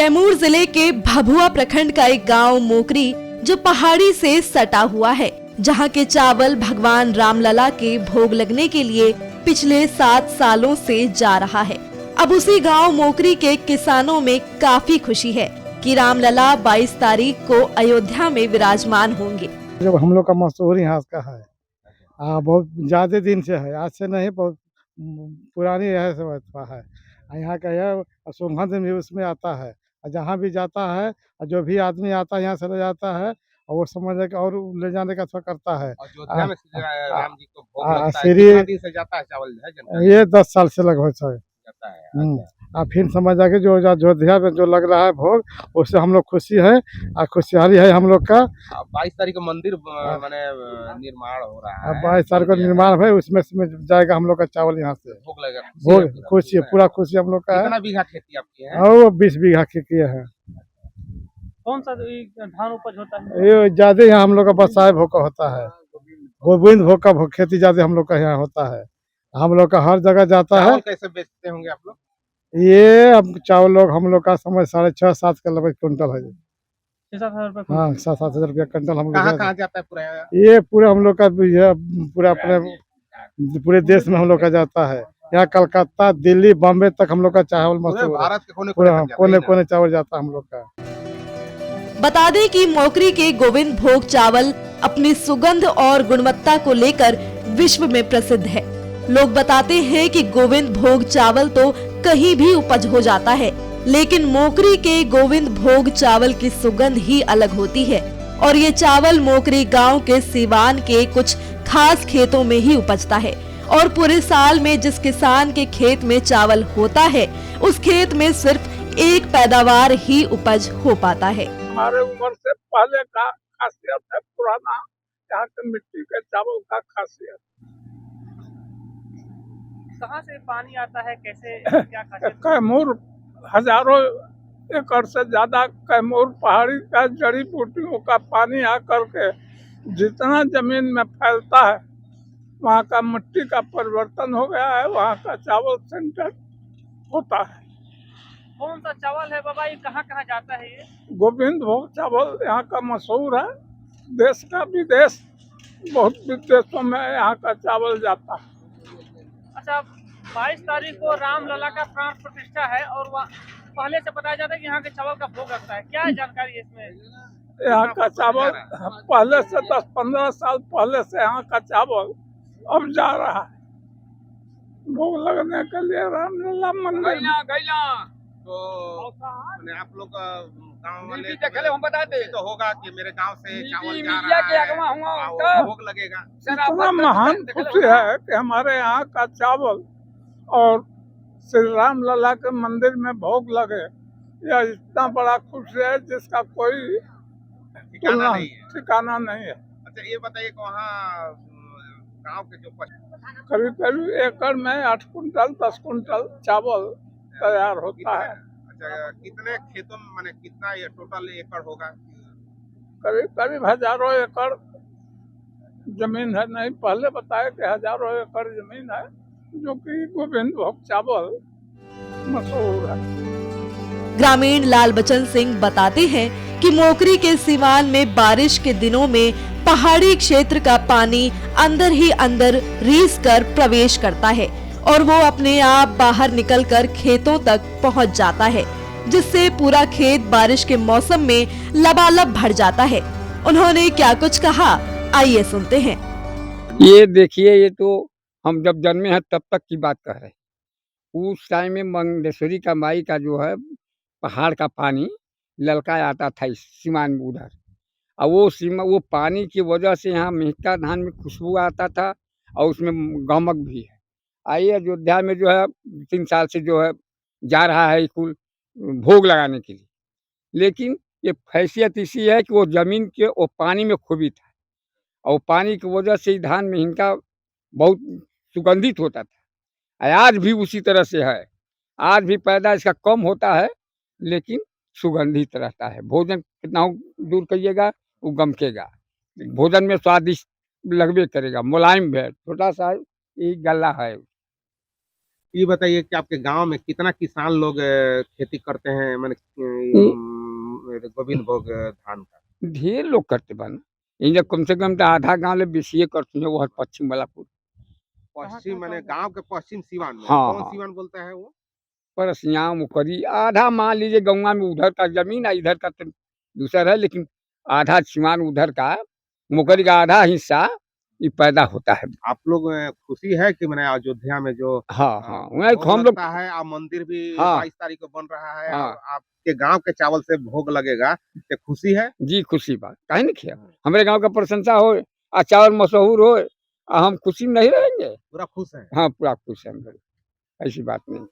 कैमूर जिले के भभुआ प्रखंड का एक गांव मोकरी जो पहाड़ी से सटा हुआ है, जहां के चावल भगवान रामलला के भोग लगने के लिए पिछले 7 सालों से जा रहा है। अब उसी गांव मोकरी के किसानों में काफी खुशी है कि रामलला 22 तारीख को अयोध्या में विराजमान होंगे। जब हम लोग का मशहूर यहाँ का है, बहुत ज्यादा दिन से है, आज से नहीं, बहुत पुरानी यह व्यवस्था है। यहाँ का यह सुगंध भी उसमें आता है, जहाँ भी जाता है और जो भी आदमी आता है यहाँ से ले जाता है और वो समझ के और ले जाने का थोड़ा करता है। अयोध्या में राम जी को भोग लगता है, श्री कितना दिन से जाता है चावल है ये 10 साल से लगभग से जाता है। और फिर समझ आ के जो अयोध्या में जो लग रहा है भोग, उससे हम लोग खुशी है और खुशहाली है हम लोग का। 22 तारीख को मंदिर माने निर्माण हो रहा है, 22 तारीख को निर्माण है, उसमें जाएगा हम लोग का चावल यहाँ से भोग लगेगा। भोग खुशी है, पूरा खुशी हम लोग का है। कितना बीघा खेती आपकी है? और 20 बीघा खेती है। कौन सा धान उपज होता है? ये ज्यादा यहाँ हम लोग का बरसात भोग का होता है, गोविंद भोग का खेती ज्यादा हम लोग का यहाँ होता है। हम लोग का हर जगह जाता है। कैसे बेचते होंगे आप लोग? ये अब चावल लोग हम लोग का समझ 6.5-7 के लगभग क्विंटल है। 6-7 हज़ार हाँ, 7-7 हजार रुपया क्विंटल हम कहाँ लोग जाता है पूरा? ये पूरा हम लोग का पूरा अपने पूरे देश में हम लोग का जाता है। यहाँ कलकत्ता, दिल्ली, बॉम्बे तक हम लोग का चावल मशहूर है। भारत के कोने कोने कोने चावल जाता है हम लोग का। बता दें कि मोकरी के गोविंद भोग चावल अपनी सुगंध और गुणवत्ता को लेकर विश्व में प्रसिद्ध है। लोग बताते हैं कि गोविंद भोग चावल तो कहीं भी उपज हो जाता है, लेकिन मोकरी के गोविंद भोग चावल की सुगंध ही अलग होती है और ये चावल मोकरी गांव के सिवान के कुछ खास खेतों में ही उपजता है और पूरे साल में जिस किसान के खेत में चावल होता है, उस खेत में सिर्फ एक पैदावार ही उपज हो पाता है। हमारे उम्र से पहले का खासियत है, पुराना यहाँ के मिट्टी के चावल का खासियत। कहाँ से पानी आता है, कैसे क्या खासियत? कैमूर हजारों एकड़ से ज्यादा कैमूर पहाड़ी का जड़ी बूटियों का पानी आकर के जितना जमीन में फैलता है, वहाँ का मिट्टी का परिवर्तन हो गया है, वहाँ का चावल सेंटर होता है। कौन सा चावल है बाबा, ये कहाँ कहाँ जाता है? ये गोविंद भोग चावल यहाँ का मशहूर है, देश का विदेश बहुत विदेशों में यहाँ का चावल जाता है। अच्छा, 22 तारीख को रामलला का प्राण प्रतिष्ठा है और वह पहले से बताया जाता है कि यहाँ के चावल का भोग लगता है। क्या जानकारी है इसमें? यहाँ का चावल पहले से 10-15 साल पहले से यहाँ का चावल अब जा रहा है भोग लगने के लिए रामलला मंदिर। तो आप लोग गाँव वाले हम बता दे तो होगा कि मेरे गांव से चावल जा रहा है, वो भोग लगेगा। इतना महान खुशी है कि हमारे यहाँ का चावल और श्री रामलला के मंदिर में भोग लगे, यह इतना बड़ा खुशी है जिसका कोई ठिकाना नहीं है। अच्छा, ये बताइए कि वहाँ गाँव के जो करीब एकड़ में 8 कुंटल 10 कुंटल चावल तैयार होता है। अच्छा, कितने खेतों में माने कितना ये टोटल एकड़ होगा? करीब हजारों एकड़ जमीन है। नहीं, पहले बताया कि हजारों एकड़ जमीन है जो कि गोविंद भोग चावल मशहूर है। ग्रामीण लाल बचन सिंह बताते हैं कि मोकरी के सिवान में बारिश के दिनों में पहाड़ी क्षेत्र का पानी अंदर ही अंदर रीस कर प्रवेश करता है और वो अपने आप बाहर निकलकर खेतों तक पहुंच जाता है, जिससे पूरा खेत बारिश के मौसम में लबालब भर जाता है। उन्होंने क्या कुछ कहा, आइए सुनते हैं। ये देखिए, ये तो हम जब जन्मे हैं तब तक की बात कर रहे हैं। उस टाइम में मंगेश्वरी का माई का जो है पहाड़ का पानी ललका आता था इस सीमान में उधर, और वो पानी की वजह से यहाँ मेहका धान में खुशबू आता था और उसमें गमक भी है। आइए अयोध्या में जो है 3 साल से जो है जा रहा है कुल भोग लगाने के लिए, लेकिन ये हैसियत इसी है कि वो जमीन के वो पानी में खुबित है और पानी की वजह से धान में इनका बहुत सुगंधित होता था। आज भी उसी तरह से है, आज भी पैदा इसका कम होता है लेकिन सुगंधित रहता है। भोजन कितना दूर करिएगा वो गमकेगा, भोजन में स्वादिष्ट लगबे करेगा, मुलायम है, छोटा सा एक गला है। ये बताइए कि आपके गांव में कितना किसान लोग खेती करते हैं, मैंने गोविंद भोग धान का? ढेर लोग करते बा इन्हें कम से कम तो आधा गाँव ले बेसिए करते हैं वो पश्चिम बलापुर। पश्चिम मैंने गांव के पश्चिम सिवान में हाँ, कौन हाँ। सिवान बोलता है वो? परसिया मुकरी आधा मान लीजिए गौवा में उधर का जमीन है, इधर का तो दूसरा है, लेकिन आधा सिवान उधर का मुकरी का आधा हिस्सा ये पैदा होता है। आप लोग खुशी है कि मैंने अयोध्या में जो हाँ, हाँ, वहीं भोग हम लोग लगता है और मंदिर भी हाँ। 22 तारीख को बन रहा है हाँ। और आपके गांव के चावल से भोग लगेगा, ये खुशी है? जी खुशी बात काहे नहीं किया, हमारे गांव का प्रशंसा हो और चावल मशहूर हो हम खुशी नहीं रहेंगे। पूरा खुश है। हाँ पूरा खुश है हम लोग, ऐसी बात नहीं।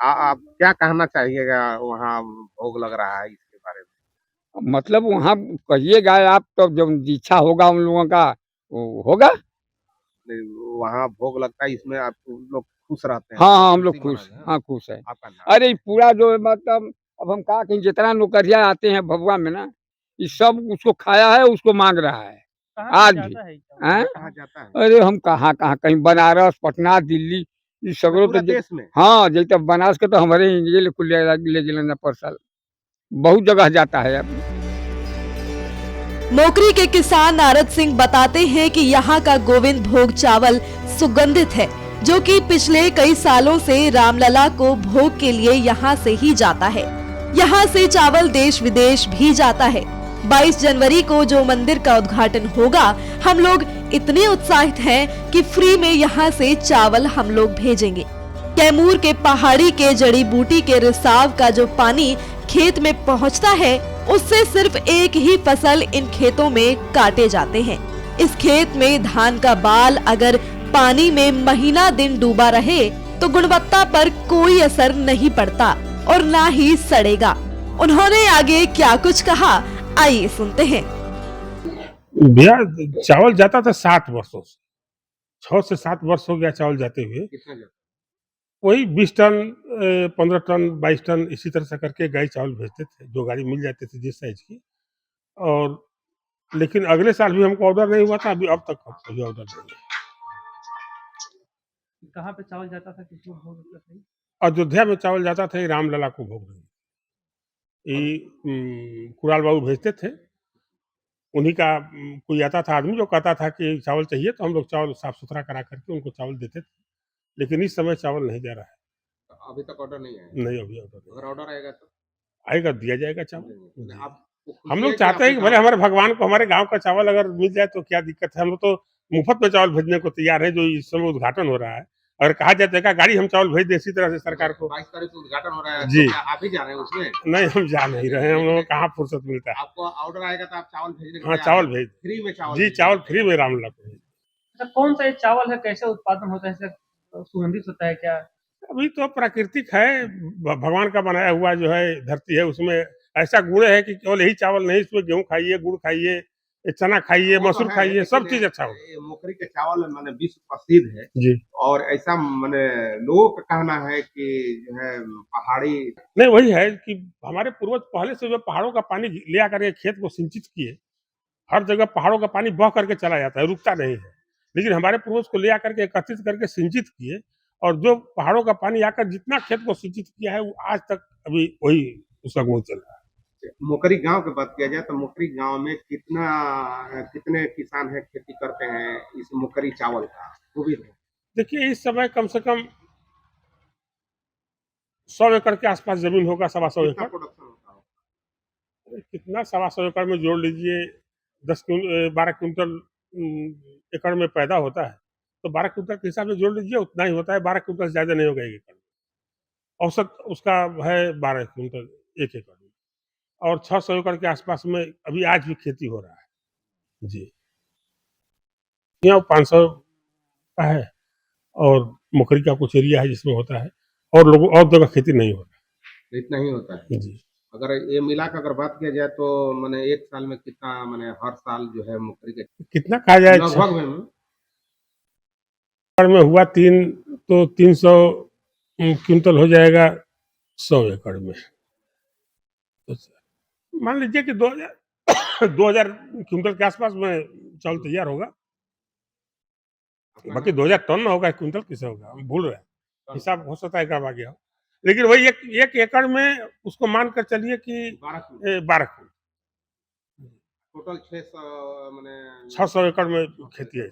आप क्या कहना चाहिएगा, वहाँ भोग लग रहा है इसके बारे में? मतलब वहाँ कहिएगा आप तो जब इच्छा होगा उन लोगों का वो होगा। वहाँ भोग लगता है, इसमें आप लोग खुश रहते हैं? हाँ हाँ हम लोग खुशी खुश, मनाते हैं। हाँ खुश है। आपका नाम? अरे पूरा जो मतलब अब हम कहा कि जितना नौकरिया आते हैं भगवा में ना, ये सब उसको खाया है, उसको मांग रहा है कहाँ आज तक भी। जाता है ये चावल? हैं? कहाँ जाता है? अरे हम कहाँ कहाँ कहीं बनारस पटना दिल्ली ये सगरों पूरा तो देश में? हाँ जैसे बनारस के तो हमारे ये ले जिला पर साल बहुत जगह जाता है अब। मोकरी के किसान नारद सिंह बताते हैं कि यहाँ का गोविंद भोग चावल सुगंधित है, जो कि पिछले कई सालों से रामलला को भोग के लिए यहाँ से ही जाता है। यहाँ से चावल देश विदेश भी जाता है। 22 जनवरी को जो मंदिर का उद्घाटन होगा, हम लोग इतने उत्साहित हैं कि फ्री में यहाँ से चावल हम लोग भेजेंगे। कैमूर के पहाड़ी के जड़ी बूटी के रिसाव का जो पानी खेत में पहुँचता है, उससे सिर्फ एक ही फसल इन खेतों में काटे जाते हैं। इस खेत में धान का बाल अगर पानी में महीना दिन डूबा रहे तो गुणवत्ता पर कोई असर नहीं पड़ता और ना ही सड़ेगा। उन्होंने आगे क्या कुछ कहा, आइए सुनते हैं। भैया चावल जाता था 7 वर्षों से, 6 से 7 वर्ष हो गया चावल जाते हुए। कितना जाता वही 20 टन 15 टन 22 टन इसी तरह से करके गाय चावल भेजते थे, जो गाड़ी मिल जाती थी जिस साइज की। और लेकिन अगले साल भी हमको ऑर्डर नहीं हुआ था, अभी अब तक कोई ऑर्डर नहीं है। कहाँ पे चावल जाता था, किसको भोग लगता था? अयोध्या में चावल जाता था, ये रामलला को भोग नहीं, ये कुणाल बाबू भेजते थे। उन्हीं का कोई आता था आदमी जो कहता था कि चावल चाहिए, तो हम लोग चावल साफ सुथरा करा करके उनको चावल देते थे। लेकिन इस समय चावल नहीं जा रहा है। है? अभी तक ऑर्डर नहीं आया? नहीं अभी ऑर्डर नहीं अगर ऑर्डर आएगा तो आएगा, दिया जाएगा चावल। नहीं, आप हम लोग चाहते हैं कि भले हमारे भगवान को हमारे गांव का चावल अगर मिल जाए तो क्या दिक्कत है। हम लोग तो मुफ्त में चावल भेजने को तैयार है, जो इस समय उद्घाटन हो रहा है। अगर कहा जाता है गाड़ी हम चावल भेज दे इसी तरह से सरकार को। 22 तारीख को उद्घाटन हो रहा है, जी। तो क्या आप ही जा रहे हैं उसमें? नहीं हम जा नहीं रहे हैं, हम लोगों को कहाँ फुर्सत मिलता है। आपको ऑर्डर आएगा तो आप चावल भेजने के हाँ तैयार चावल हैं? भेज, फ्री में चावल? जी चावल फ्री में रामलला को भेज। अच्छा, कौन सा ये चावल है, कैसे उत्पादन होता है, इससे सुगंधित होता है क्या? अभी तो प्राकृतिक है, भगवान का बनाया हुआ जो है धरती है, उसमें ऐसा गुण है कि केवल यही चावल नहीं, इसमें गेहूं खाइए, गुड़ खाइए, चना खाइए, वो तो मसूर है, खाइए, सब लेकिन चीज अच्छा होगा। ये मोकरी के चावल माने विश्व प्रसिद्ध है, जी और ऐसा माने लोगों का कहना है कि जो है पहाड़ी नहीं वही है कि हमारे पूर्वज पहले से जो पहाड़ों का पानी ले आकर के खेत को सिंचित किए। हर जगह पहाड़ों का पानी बह करके चला जाता है, रुकता नहीं है। लेकिन हमारे पूर्वज को ले आकर के एकत्रित करके सिंचित किए, और जो पहाड़ों का पानी आकर जितना खेत को सिंचित किया है, वो आज तक अभी वही उसका गुण चल रहा है। मोकरी गांव की बात किया जाए तो मोकरी गांव में कितने किसान है खेती करते हैं इस मोकरी चावल का? वो भी देखिए इस समय कम से कम 100 एकड़ के आसपास जमीन होगा, 125 कितना एकड़। प्रोडक्शन होता है? कितना 125 एकड़ में जोड़ लीजिए 12 क्विंटल एकड़ में पैदा होता है, तो 12 क्विंटल के हिसाब से जोड़ लीजिए, उतना ही होता है। 12 क्विंटल से ज्यादा नहीं होगा एक एकड़ में। औसत उसका है 12 क्विंटल एक एकड़ में, और 600 एकड़ के आसपास में अभी आज भी खेती हो रहा है। जी यहाँ 500 का है, और मोकरी का कुछ एरिया है जिसमें होता है, और लोगों और जगह खेती नहीं हो रहा इतना ही होता है। है। जी अगर ये मिला कर अगर बात किया जाए तो मैंने एक साल में कितना, मैंने हर साल जो है मोकरी के कितना कहा जाए, लगभग में हुआ 300 क्विंटल हो जाएगा 100 एकड़ में। तो मान लीजिए कि 2000 क्विंटल के आसपास में चावल तैयार होगा। बाकी 2000 टन ना होगा, क्विंटल किसे होगा, हम भूल रहे हैं। हिसाब हो सकता है गड़बड़ा गया हो, लेकिन वही एक एकड़ में उसको मान कर चलिए कि 12 क्विंटल टोटल 600 मैंने 600 एकड़ में खेती है।